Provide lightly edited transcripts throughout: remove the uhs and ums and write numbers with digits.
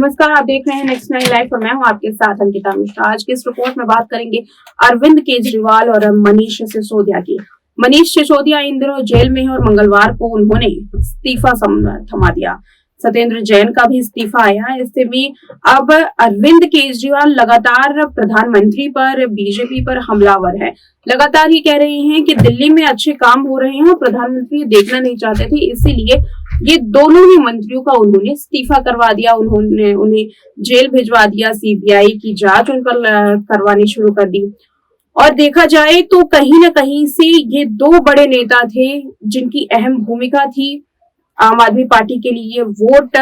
नमस्कार, आप देख रहे हैं नेक्स्ट 9 लाइव और मैं हूं आपके साथ अंकिता मिश्रा। आज के इस रिपोर्ट में बात करेंगे अरविंद केजरीवाल और मनीष सिसोदिया की। मनीष सिसोदिया इन दिनों जेल में है और मंगलवार को उन्होंने इस्तीफा थमा दिया। सत्येंद्र जैन का भी इस्तीफा आया। इससे भी अब अरविंद केजरीवाल लगातार प्रधानमंत्री पर, बीजेपी पर हमलावर है। लगातार ये कह रहे हैं कि दिल्ली में अच्छे काम हो रहे हैं और प्रधानमंत्री देखना नहीं चाहते थे, इसीलिए ये दोनों ही मंत्रियों का उन्होंने इस्तीफा करवा दिया। उन्होंने उन्हें जेल भिजवा दिया। सीबीआई की जांच उन पर करवानी शुरू कर दी। और देखा जाए तो कहीं ना कहीं से ये दो बड़े नेता थे जिनकी अहम भूमिका थी आम आदमी पार्टी के लिए वोट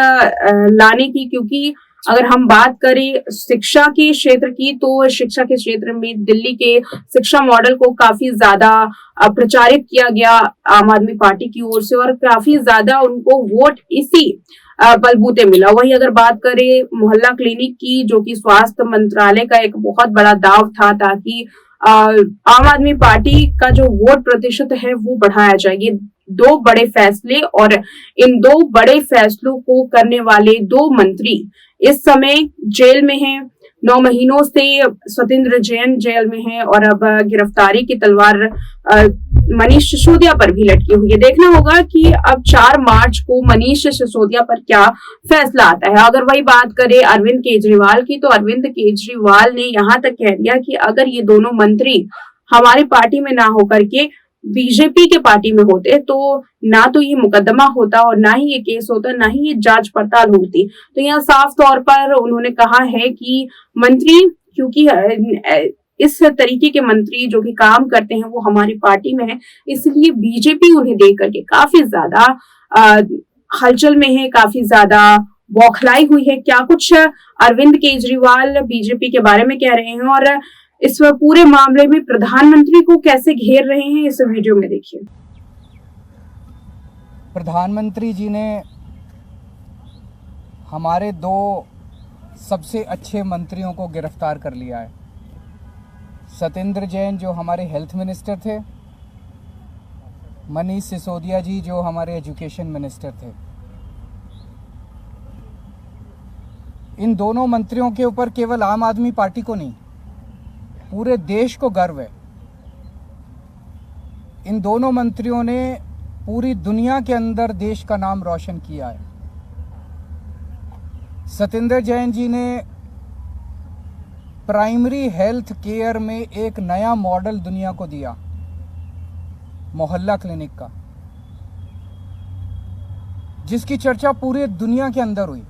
लाने की, क्योंकि अगर हम बात करें शिक्षा के क्षेत्र की तो शिक्षा के क्षेत्र में दिल्ली के शिक्षा मॉडल को काफी ज्यादा प्रचारित किया गया आम आदमी पार्टी की ओर से और काफी ज्यादा उनको वोट इसी बलबूते मिला। वही अगर बात करें मोहल्ला क्लिनिक की, जो कि स्वास्थ्य मंत्रालय का एक बहुत बड़ा दाव था ताकि आम आदमी पार्टी का जो वोट प्रतिशत है वो बढ़ाया जाए। ये दो बड़े फैसले और इन दो बड़े फैसलों को करने वाले दो मंत्री इस समय जेल में हैं। 9 महीनों से सत्येंद्र जैन जेल में है और अब गिरफ्तारी की तलवार मनीष सिसोदिया पर भी लटकी हुई है। देखना होगा कि अब 4 मार्च को मनीष सिसोदिया पर क्या फैसला आता है। अगर वही बात करें अरविंद केजरीवाल की, तो अरविंद केजरीवाल ने यहां तक कह दिया कि अगर ये दोनों मंत्री हमारी पार्टी में ना होकर के बीजेपी के पार्टी में होते तो ना तो ये मुकदमा होता और ना ही ये केस होता, ना ही ये जांच पड़ताल होती। तो यहाँ साफ तौर पर उन्होंने कहा है कि मंत्री, क्योंकि इस तरीके के मंत्री जो कि काम करते हैं वो हमारी पार्टी में है, इसलिए बीजेपी उन्हें देख करके काफी ज्यादा हलचल में है, काफी ज्यादा बौखलाई हुई है। क्या कुछ अरविंद केजरीवाल बीजेपी के बारे में कह रहे हैं और इस पूरे मामले में प्रधानमंत्री को कैसे घेर रहे हैं, इस वीडियो में देखिए। प्रधानमंत्री जी ने हमारे 2 सबसे अच्छे मंत्रियों को गिरफ्तार कर लिया है। सत्येंद्र जैन जो हमारे हेल्थ मिनिस्टर थे, मनीष सिसोदिया जी जो हमारे एजुकेशन मिनिस्टर थे। इन दोनों मंत्रियों के ऊपर केवल आम आदमी पार्टी को नहीं, पूरे देश को गर्व है। इन दोनों मंत्रियों ने पूरी दुनिया के अंदर देश का नाम रोशन किया है। सत्येंद्र जैन जी ने प्राइमरी हेल्थ केयर में एक नया मॉडल दुनिया को दिया, मोहल्ला क्लिनिक का, जिसकी चर्चा पूरी दुनिया के अंदर हुई।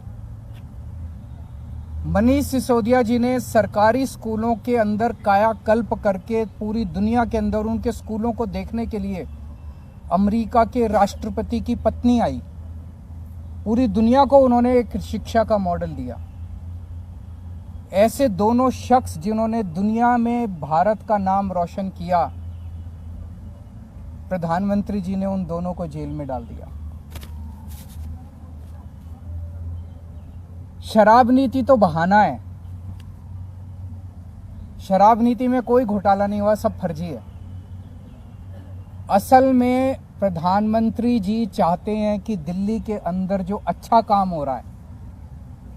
मनीष सिसोदिया जी ने सरकारी स्कूलों के अंदर कायाकल्प करके पूरी दुनिया के अंदर उनके स्कूलों को देखने के लिए अमेरिका के राष्ट्रपति की पत्नी आई। पूरी दुनिया को उन्होंने एक शिक्षा का मॉडल दिया। ऐसे दोनों शख्स जिन्होंने दुनिया में भारत का नाम रोशन किया, प्रधानमंत्री जी ने उन दोनों को जेल में डाल दिया। शराब नीति तो बहाना है। शराब नीति में कोई घोटाला नहीं हुआ, सब फर्जी है। असल में प्रधानमंत्री जी चाहते हैं कि दिल्ली के अंदर जो अच्छा काम हो रहा है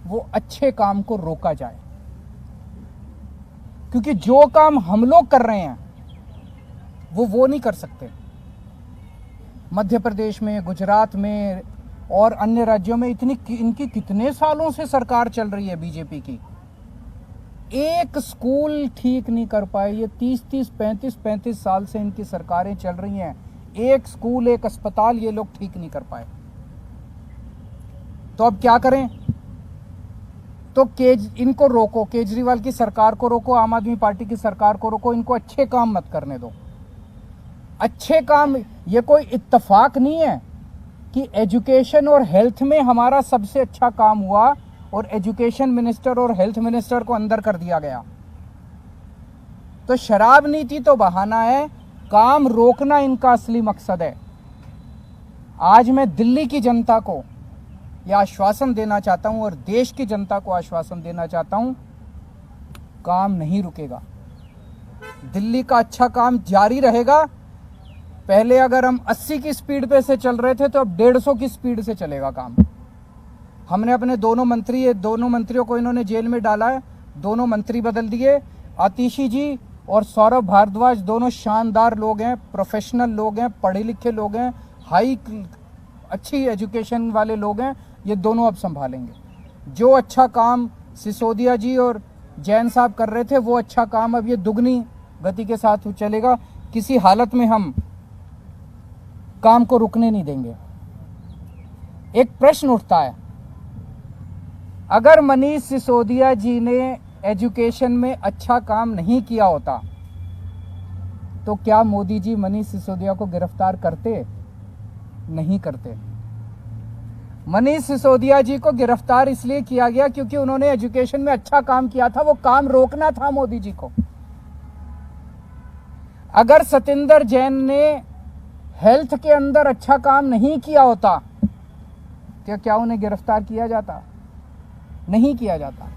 वो अच्छे काम को रोका जाए, क्योंकि जो काम हम लोग कर रहे हैं वो नहीं कर सकते। मध्य प्रदेश में, गुजरात में और अन्य राज्यों में इनकी कितने सालों से सरकार चल रही है बीजेपी की, एक स्कूल ठीक नहीं कर पाए। ये 30-30, 35-35 साल से इनकी सरकारें चल रही हैं, एक स्कूल, एक अस्पताल ये लोग ठीक नहीं कर पाए। तो अब क्या करें? तो इनको रोको, केजरीवाल की सरकार को रोको, आम आदमी पार्टी की सरकार को रोको, इनको अच्छे काम मत करने दो। अच्छे काम, ये कोई इत्तेफाक नहीं है कि एजुकेशन और हेल्थ में हमारा सबसे अच्छा काम हुआ और एजुकेशन मिनिस्टर और हेल्थ मिनिस्टर को अंदर कर दिया गया। तो शराब नीति तो बहाना है, काम रोकना इनका असली मकसद है। आज मैं दिल्ली की जनता को यह आश्वासन देना चाहता हूं और देश की जनता को आश्वासन देना चाहता हूं, काम नहीं रुकेगा। दिल्ली का अच्छा काम जारी रहेगा। पहले अगर हम 80 की स्पीड पे से चल रहे थे तो अब 150 की स्पीड से चलेगा काम। हमने अपने दोनों मंत्रियों को इन्होंने जेल में डाला है, दोनों मंत्री बदल दिए। आतिशी जी और सौरभ भारद्वाज दोनों शानदार लोग हैं, प्रोफेशनल लोग हैं, पढ़े लिखे लोग हैं, अच्छी एजुकेशन वाले लोग हैं, ये दोनों अब संभालेंगे। जो अच्छा काम सिसोदिया जी और जैन साहब कर रहे थे वो अच्छा काम अब ये दुगनी गति के साथ चलेगा। किसी हालत में हम काम को रुकने नहीं देंगे। एक प्रश्न उठता है, अगर मनीष सिसोदिया जी ने एजुकेशन में अच्छा काम नहीं किया होता तो क्या मोदी जी मनीष सिसोदिया को गिरफ्तार करते? नहीं करते। मनीष सिसोदिया जी को गिरफ्तार इसलिए किया गया क्योंकि उन्होंने एजुकेशन में अच्छा काम किया था, वो काम रोकना था मोदी जी को। अगर सतिंदर जैन ने हेल्थ के अंदर अच्छा काम नहीं किया होता तो क्या उन्हें गिरफ्तार किया जाता? नहीं किया जाता।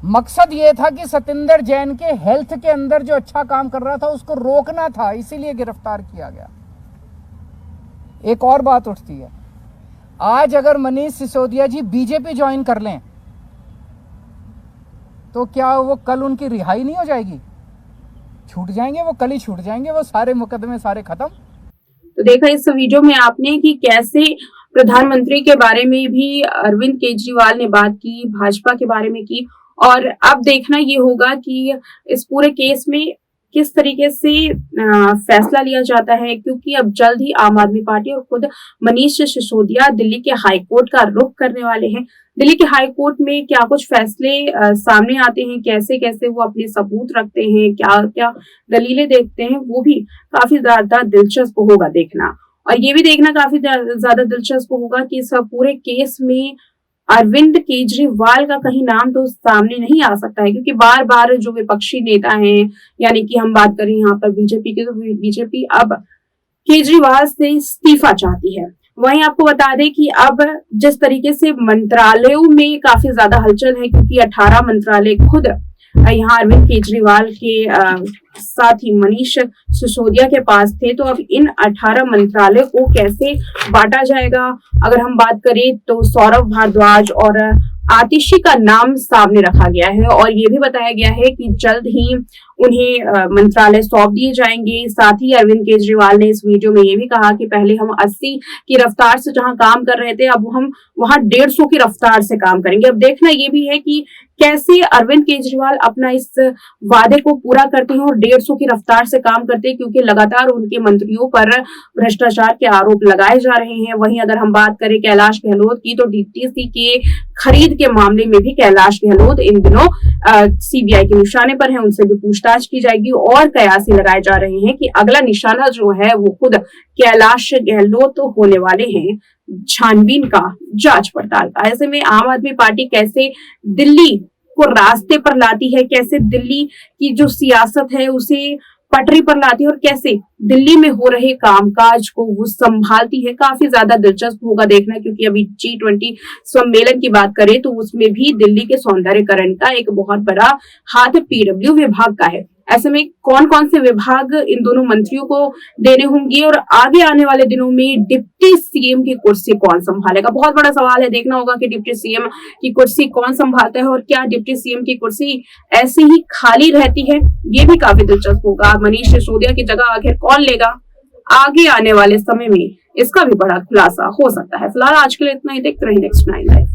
मकसद ये था कि सतिंदर जैन के हेल्थ के अंदर जो अच्छा काम कर रहा था उसको रोकना था, इसीलिए गिरफ्तार किया गया। एक और बात उठती है, आज अगर मनीष सिसोदिया जी बीजेपी ज्वाइन कर लें तो क्या वो कल उनकी रिहाई नहीं हो जाएगी? छूट जाएंगे, वो कल ही छूट जाएंगे, वो सारे मुकदमे सारे खत्म। तो देखा इस वीडियो में आपने कि कैसे प्रधानमंत्री के बारे में भी अरविंद केजरीवाल ने बात की, भाजपा के बारे में की, और अब देखना ये होगा कि इस पूरे केस में किस तरीके से फैसला लिया जाता है, क्योंकि अब जल्द ही आम आदमी पार्टी और खुद मनीष सिसोदिया दिल्ली के हाई कोर्ट का रुख करने वाले हैं। दिल्ली के हाई कोर्ट में क्या कुछ फैसले सामने आते हैं, कैसे कैसे वो अपने सबूत रखते हैं, क्या क्या दलीलें देखते हैं, वो भी काफी ज्यादा दिलचस्प होगा देखना। और ये भी देखना काफी ज्यादा दिलचस्प होगा कि इस पूरे केस में अरविंद केजरीवाल का कहीं नाम तो सामने नहीं आ सकता है, क्योंकि बार बार जो विपक्षी नेता हैं, यानी कि हम बात करें यहाँ पर बीजेपी की, तो बीजेपी अब केजरीवाल से इस्तीफा चाहती है। वहीं आपको बता दें कि अब जिस तरीके से मंत्रालयों में काफी ज्यादा हलचल है, क्योंकि 18 मंत्रालय खुद यहाँ अरविंद केजरीवाल के साथ ही मनीष सिसोदिया के पास थे, तो अब इन 18 मंत्रालय को कैसे बांटा जाएगा? अगर हम बात करें तो सौरभ भारद्वाज और आतिशी का नाम सामने रखा गया है, और ये भी बताया गया है कि जल्द ही उन्हें मंत्रालय सौंप दिए जाएंगे। साथ ही अरविंद केजरीवाल ने इस वीडियो में ये भी कहा कि पहले हम 80 की रफ्तार से जहां काम कर रहे थे, अब हम वहां 150 की रफ्तार से काम करेंगे। अब देखना ये भी है कि कैसे अरविंद केजरीवाल अपना इस वादे को पूरा करते हैं और 150 की रफ्तार से काम करते हैं, क्योंकि लगातार उनके मंत्रियों पर भ्रष्टाचार के आरोप लगाए जा रहे हैं। वहीं अगर हम बात करें कैलाश गहलोत की, तो डीटीसी के खरीद के मामले में भी कैलाश गहलोत इन दिनों सीबीआई के निशाने पर हैं, उनसे भी पूछताछ की जाएगी, और कयासी लगाए जा रहे हैं कि अगला निशाना जो है वो खुद कैलाश गहलोत होने वाले हैं, छानबीन का, जांच पड़ताल का। ऐसे में आम आदमी पार्टी कैसे दिल्ली को रास्ते पर लाती है, कैसे दिल्ली की जो सियासत है उसे पटरी पर लाती है, और कैसे दिल्ली में हो रहे कामकाज को वो संभालती है, काफी ज्यादा दिलचस्प होगा देखना। क्योंकि अभी G20 सम्मेलन की बात करें तो उसमें भी दिल्ली के सौंदर्यकरण का एक बहुत बड़ा हाथ पीडब्ल्यू विभाग का है। ऐसे में कौन कौन से विभाग इन दोनों मंत्रियों को देने होंगे, और आगे आने वाले दिनों में डिप्टी सीएम की कुर्सी कौन संभालेगा, बहुत बड़ा सवाल है। देखना होगा कि डिप्टी सीएम की कुर्सी कौन संभालता है, और क्या डिप्टी सीएम की कुर्सी ऐसे ही खाली रहती है, ये भी काफी दिलचस्प होगा। मनीष सिसोदिया की जगह आखिर कौन लेगा आगे आने वाले समय में, इसका भी बड़ा खुलासा हो सकता है। फिलहाल आज के लिए इतना ही, देखते रहिए नेक्स्ट 9 लाइव।